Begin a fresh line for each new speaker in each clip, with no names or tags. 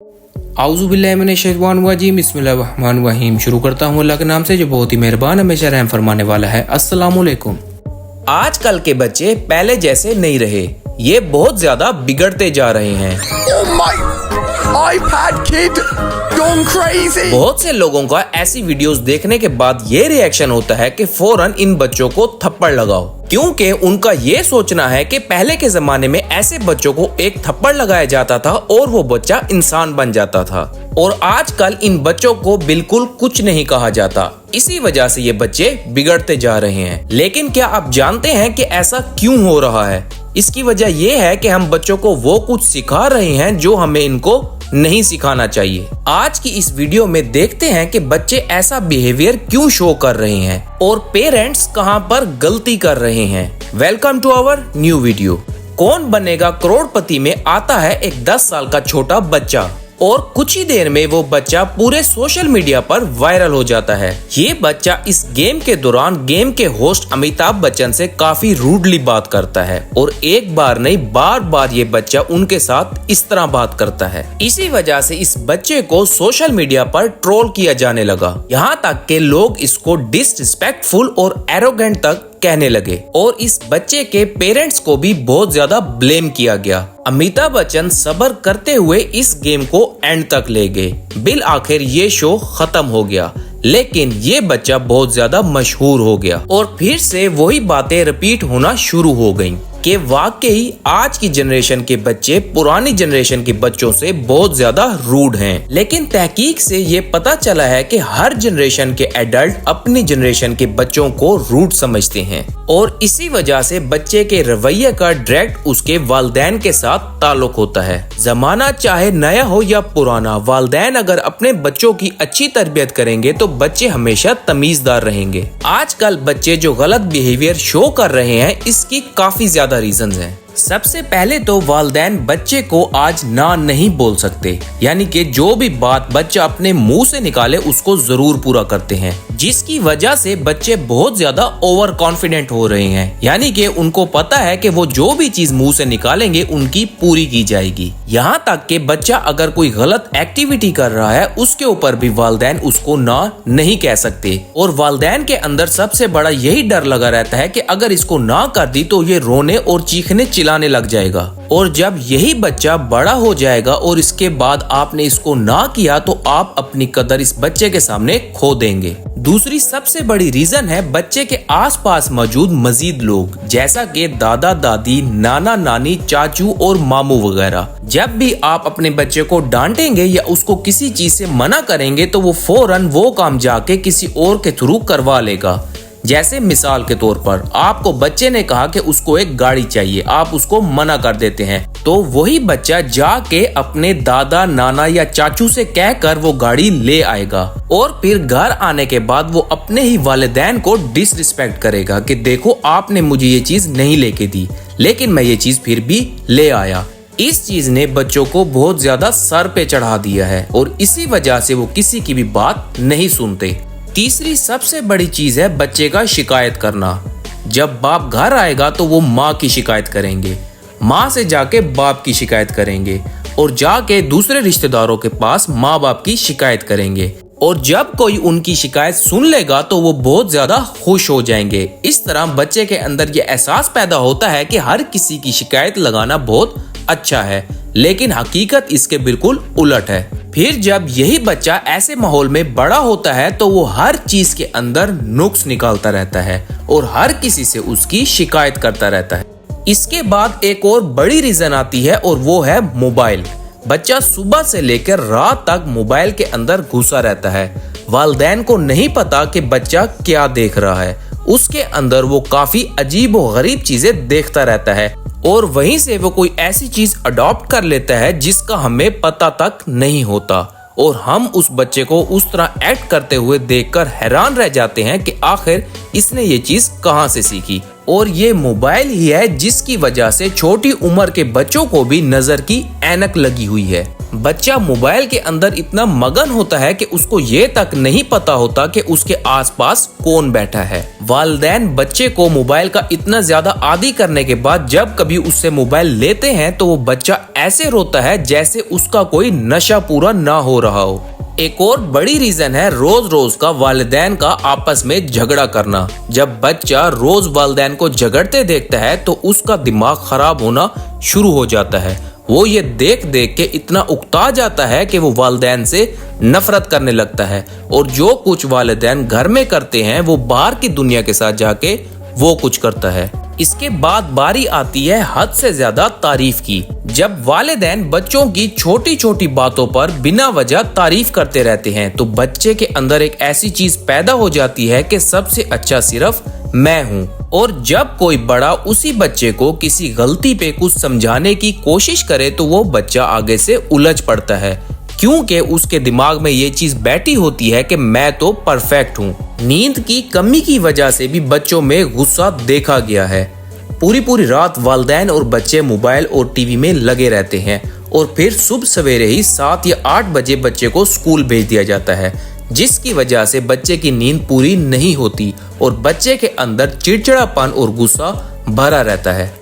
आऊज़ुबिल्लाहिमिनश्शैतानिर्रजीम बिस्मिल्लाहिर्रहमानिर्रहीम। शुरू करता हूँ अल्लाह के नाम से जो बहुत ही मेहरबान हमेशा रहम फरमाने वाला है। अस्सलामुअलैकुम।
आजकल के बच्चे पहले जैसे नहीं रहे, ये बहुत ज्यादा बिगड़ते जा रहे हैं।
Oh my iPad kid gone crazy.
बहुत से लोगों का ऐसी वीडियोस देखने के बाद ये रिएक्शन होता है कि फौरन इन बच्चों को थप्पड़ लगाओ, क्योंकि उनका ये सोचना है कि पहले के जमाने में ऐसे बच्चों को एक थप्पड़ लगाया जाता था और वो बच्चा इंसान बन जाता था, और आजकल इन बच्चों को बिल्कुल कुछ नहीं कहा जाता। इसी वजह से ये बच्चे बिगड़ते जा रहे हैं। लेकिन क्या आप जानते हैं कि ऐसा क्यों हो रहा है? इसकी वजह यह है कि हम बच्चों को वो कुछ सिखा रहे हैं जो हमें इनको नहीं सिखाना चाहिए। आज की इस वीडियो में देखते हैं कि बच्चे ऐसा बिहेवियर क्यों शो कर रहे हैं और पेरेंट्स कहां पर गलती कर रहे हैं। Welcome to our new video. Kaun Banega करोड़पति में आता है एक 10 साल का छोटा बच्चा, और कुछ ही देर में वो बच्चा पूरे सोशल मीडिया पर वायरल हो जाता है। ये बच्चा इस गेम के दौरान गेम के होस्ट अमिताभ बच्चन से काफी रूडली बात करता है, और एक बार नहीं बार बार ये बच्चा उनके साथ इस तरह बात करता है। इसी वजह से इस बच्चे को सोशल मीडिया पर ट्रोल किया जाने लगा, यहाँ तक के लोग इसको डिसरिस्पेक्टफुल और एरोगेंट तक कहने लगे, और इस बच्चे के पेरेंट्स को भी बहुत ज्यादा ब्लेम किया गया। अमिताभ बच्चन सब्र करते हुए इस गेम को एंड तक ले गए। बिल आखिर ये शो खत्म हो गया, लेकिन ये बच्चा बहुत ज्यादा मशहूर हो गया, और फिर से वही बातें रिपीट होना शुरू हो गयी कि वाकई आज की जनरेशन के बच्चे पुरानी जनरेशन के बच्चों से बहुत ज्यादा रूड हैं। लेकिन तहकीक से ये पता चला है कि हर जनरेशन के एडल्ट अपनी जनरेशन के बच्चों को रूड समझते हैं, और इसी वजह से बच्चे के रवैये का डायरेक्ट उसके वालिदैन के साथ ताल्लुक होता है। जमाना चाहे नया हो या पुराना, वालिदैन अगर अपने बच्चों की अच्छी तरबियत करेंगे तो बच्चे हमेशा तमीजदार रहेंगे। आजकल बच्चे जो गलत बिहेवियर शो कर रहे हैं, इसकी काफी ज्यादा रीजंस हैं। सबसे पहले तो वालिदैन बच्चे को आज ना नहीं बोल सकते, यानी कि जो भी बात बच्चा अपने मुंह से निकाले उसको जरूर पूरा करते हैं, जिसकी वजह से बच्चे बहुत ज्यादा ओवर कॉन्फिडेंट हो रहे हैं। यानी कि उनको पता है कि वो जो भी चीज मुंह से निकालेंगे उनकी पूरी की जाएगी। यहाँ तक कि बच्चा अगर कोई गलत एक्टिविटी कर रहा है उसके ऊपर भी वालिदैन उसको ना नहीं कह सकते, और वालिदैन के अंदर सबसे बड़ा यही डर लगा रहता है कि अगर इसको ना कर दी तो ये रोने और चीखने चिल्लाने लग जाएगा, और जब यही बच्चा बड़ा हो जाएगा और इसके बाद आपने इसको ना किया तो आप अपनी कदर इस बच्चे के सामने खो देंगे। दूसरी सबसे बड़ी रीजन है बच्चे के आसपास मौजूद मजीद लोग, जैसा कि दादा दादी, नाना नानी, चाचू और मामू वगैरह। जब भी आप अपने बच्चे को डांटेंगे या उसको किसी चीज से मना करेंगे तो वो फौरन वो काम जाके किसी और के थ्रू करवा लेगा। जैसे मिसाल के तौर पर आपको बच्चे ने कहा कि उसको एक गाड़ी चाहिए, आप उसको मना कर देते हैं, तो वही बच्चा जाके अपने दादा, नाना या चाचू से कहकर वो गाड़ी ले आएगा, और फिर घर आने के बाद वो अपने ही वालिदैन को डिसरिस्पेक्ट करेगा कि देखो आपने मुझे ये चीज नहीं लेके दी, लेकिन मैं ये चीज फिर भी ले आया। इस चीज ने बच्चों को बहुत ज्यादा सर पे चढ़ा दिया है, और इसी वजह से वो किसी की भी बात नहीं सुनते। तीसरी सबसे बड़ी चीज है बच्चे का शिकायत करना। जब बाप घर आएगा तो वो माँ की शिकायत करेंगे, माँ से जाके बाप की शिकायत करेंगे, और जाके दूसरे रिश्तेदारों के पास माँ बाप की शिकायत करेंगे, और जब कोई उनकी शिकायत सुन लेगा तो वो बहुत ज्यादा खुश हो जाएंगे। इस तरह बच्चे के अंदर ये एहसास पैदा होता है कि हर किसी की शिकायत लगाना बहुत अच्छा है, लेकिन हकीकत इसके बिल्कुल उलट है। फिर जब यही बच्चा ऐसे माहौल में बड़ा होता है तो वो हर चीज के अंदर नुक्स निकालता रहता है और हर किसी से उसकी शिकायत करता रहता है। इसके बाद एक और बड़ी रीजन आती है, और वो है मोबाइल। बच्चा सुबह से लेकर रात तक मोबाइल के अंदर घुसा रहता है। वालिदैन को नहीं पता कि बच्चा क्या देख रहा है, उसके अंदर वो काफी अजीब और गरीब चीजें देखता रहता है, और वहीं से वो कोई ऐसी चीज अडॉप्ट कर लेता है जिसका हमें पता तक नहीं होता, और हम उस बच्चे को उस तरह एक्ट करते हुए देखकर हैरान रह जाते हैं कि आखिर इसने ये चीज कहां से सीखी। और ये मोबाइल ही है जिसकी वजह से छोटी उम्र के बच्चों को भी नजर की ऐनक लगी हुई है। बच्चा मोबाइल के अंदर इतना मगन होता है कि उसको ये तक नहीं पता होता कि उसके आसपास कौन बैठा है। वालिदैन बच्चे को मोबाइल का इतना ज्यादा आदी करने के बाद जब कभी उससे मोबाइल लेते हैं तो वो बच्चा ऐसे रोता है जैसे उसका कोई नशा पूरा ना हो रहा हो। एक और बड़ी रीजन है रोज रोज का वालिदैन का आपस में झगड़ा करना। जब बच्चा रोज वालिदैन को झगड़ते देखता है तो उसका दिमाग खराब होना शुरू हो जाता है। वो ये देख देख के इतना उकता जाता है कि वो वालिदैन से नफरत करने लगता है और जो कुछ वालिदैन घर में करते हैं वो बाहर की दुनिया के साथ जाके वो कुछ करता है। इसके बाद बारी आती है हद से ज्यादा तारीफ की। जब वालिदैन बच्चों की छोटी छोटी बातों पर बिना वजह तारीफ करते रहते हैं तो बच्चे के अंदर एक ऐसी चीज पैदा हो जाती है कि सबसे अच्छा सिर्फ मैं हूँ। और जब कोई बड़ा उसी बच्चे को किसी गलती पे कुछ समझाने की कोशिश करे तो वो बच्चा आगे से उलझ पड़ता है, क्योंकि उसके दिमाग में ये चीज बैठी होती है कि मैं तो परफेक्ट हूँ। नींद की कमी की वजह से भी बच्चों में गुस्सा देखा गया है। पूरी पूरी रात वालिदैन और बच्चे मोबाइल और टीवी में लगे रहते हैं और फिर सुबह सवेरे ही 7 या 8 बजे बच्चे को स्कूल भेज दिया जाता है, जिसकी वजह से बच्चे की नींद पूरी नहीं होती और बच्चे के अंदर चिड़चिड़ापन और गुस्सा भरा रहता है।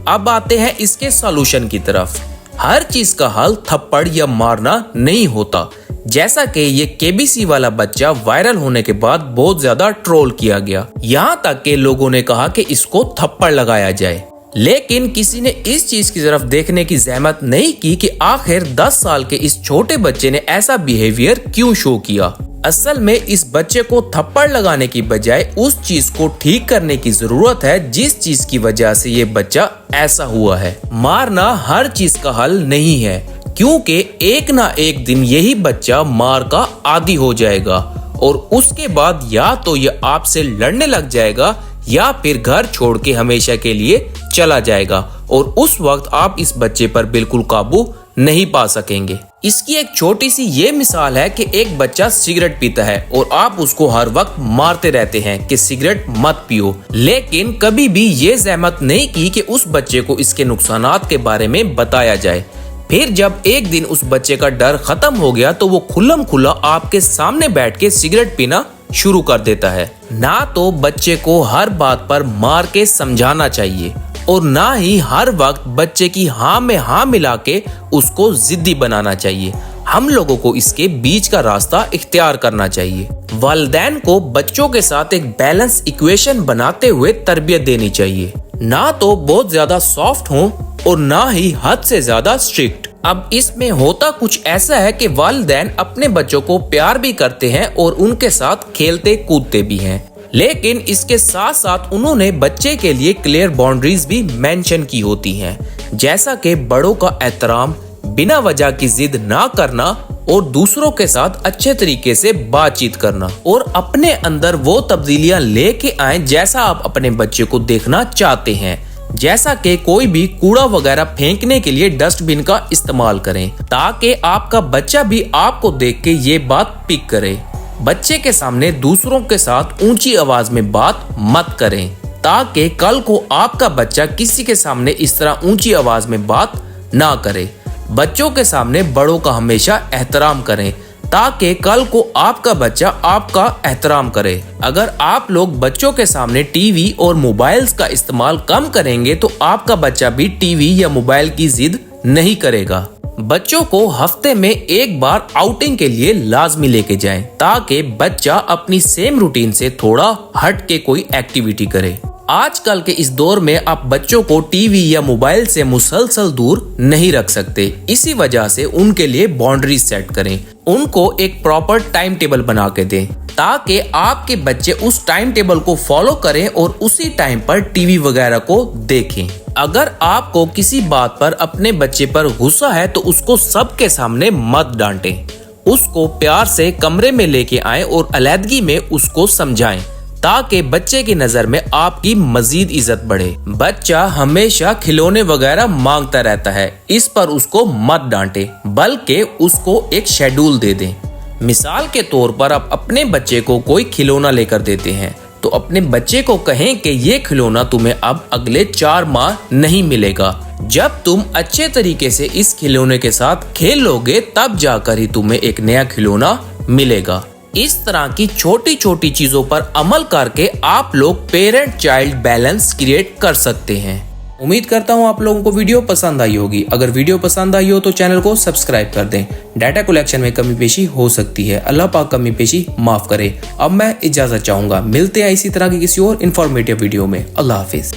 अब आते हैं इसके सॉल्यूशन की तरफ। हर चीज का हल थप्पड़ या मारना नहीं होता। जैसा कि ये केबीसी वाला बच्चा वायरल होने के बाद बहुत ज्यादा ट्रोल किया गया, यहाँ तक के लोगों ने कहा कि इसको थप्पड़ लगाया जाए। लेकिन किसी ने इस चीज की तरफ देखने की जहमत नहीं की कि आखिर 10 साल के इस छोटे बच्चे ने ऐसा बिहेवियर क्यों शो किया। असल में इस बच्चे को थप्पड़ लगाने की बजाय उस चीज को ठीक करने की जरूरत है जिस चीज की वजह से ये बच्चा ऐसा हुआ है। मारना हर चीज का हल नहीं है, क्योंकि एक ना एक दिन यही बच्चा मार का आदी हो जाएगा और उसके बाद या तो ये आपसे लड़ने लग जाएगा या फिर घर छोड़ के हमेशा के लिए चला जाएगा और उस वक्त आप इस बच्चे पर बिल्कुल काबू नहीं पा सकेंगे। इसकी एक छोटी सी ये मिसाल है कि एक बच्चा सिगरेट पीता है और आप उसको हर वक्त मारते रहते हैं कि सिगरेट मत पियो, लेकिन कभी भी ये जहमत नहीं की कि उस बच्चे को इसके नुकसानात के बारे में बताया जाए। फिर जब एक दिन उस बच्चे का डर खत्म हो गया तो वो खुल्लम खुल्ला आपके सामने बैठ के सिगरेट पीना शुरू कर देता है। ना तो बच्चे को हर बात पर मार के समझाना चाहिए और ना ही हर वक्त बच्चे की हाँ में हाँ मिला के उसको जिद्दी बनाना चाहिए। हम लोगों को इसके बीच का रास्ता इख्तियार करना चाहिए। वालिदैन को बच्चों के साथ एक बैलेंस इक्वेशन बनाते हुए तरबियत देनी चाहिए, ना तो बहुत ज्यादा सॉफ्ट हो और ना ही हद से ज्यादा स्ट्रिक्ट। अब इसमें होता कुछ ऐसा है कि वालिदैन अपने बच्चों को प्यार भी करते हैं और उनके साथ खेलते कूदते भी हैं, लेकिन इसके साथ साथ उन्होंने बच्चे के लिए क्लियर बाउंड्रीज भी मेंशन की होती हैं, जैसा कि बड़ों का एहतराम, बिना वजह की जिद ना करना और दूसरों के साथ अच्छे तरीके से बातचीत करना और अपने अंदर वो तब्दीलियां लेके आए जैसा आप अपने बच्चे को देखना चाहते हैं। जैसा कि कोई भी कूड़ा वगैरह फेंकने के लिए डस्टबिन का इस्तेमाल करें, ताकि आपका बच्चा भी आपको देख के ये बात पिक करे। बच्चे के सामने दूसरों के साथ ऊंची आवाज में बात मत करें, ताकि कल को आपका बच्चा किसी के सामने इस तरह ऊंची आवाज में बात ना करे। बच्चों के सामने बड़ों का हमेशा एहतराम करें, ताकि कल को आपका बच्चा आपका एहतराम करे। अगर आप लोग बच्चों के सामने टीवी और मोबाइल्स का इस्तेमाल कम करेंगे तो आपका बच्चा भी टीवी या मोबाइल की जिद नहीं करेगा। बच्चों को हफ्ते में एक बार आउटिंग के लिए लाजमी लेके जाएं, ताकि बच्चा अपनी सेम रूटीन से थोड़ा हट के कोई एक्टिविटी करे। आजकल के इस दौर में आप बच्चों को टीवी या मोबाइल से मुसलसल दूर नहीं रख सकते, इसी वजह से उनके लिए बाउंड्रीज सेट करें। उनको एक प्रॉपर टाइम टेबल बना के दें, ताकि आपके बच्चे उस टाइम टेबल को फॉलो करें और उसी टाइम पर टीवी वगैरह को देखें। अगर आपको किसी बात पर अपने बच्चे पर गुस्सा है तो उसको सबके सामने मत डांटें, उसको प्यार से कमरे में लेके आएं और अलहदगी में उसको समझाएं, ताकि बच्चे की नजर में आपकी मजीद इज्जत बढ़े। बच्चा हमेशा खिलौने वगैरह मांगता रहता है, इस पर उसको मत डांटे, बल्कि उसको एक शेड्यूल दे दें। मिसाल के तौर पर आप अपने बच्चे को कोई खिलौना लेकर देते हैं तो अपने बच्चे को कहें कि ये खिलौना तुम्हें अब अगले 4 माह नहीं मिलेगा। जब तुम अच्छे तरीके से इस खिलौने के साथ खेल लोगे तब जाकर ही तुम्हें एक नया खिलौना मिलेगा। इस तरह की छोटी छोटी चीजों पर अमल करके आप लोग पेरेंट चाइल्ड बैलेंस क्रिएट कर सकते हैं।
उम्मीद करता हूँ आप लोगों को वीडियो पसंद आई होगी। अगर वीडियो पसंद आई हो तो चैनल को सब्सक्राइब कर दें। डाटा कलेक्शन में कमी पेशी हो सकती है, अल्लाह पाक कमी पेशी माफ करे। अब मैं इजाजत चाहूंगा, मिलते हैं इसी तरह की किसी और इन्फॉर्मेटिव वीडियो में। अल्लाह हाफिज।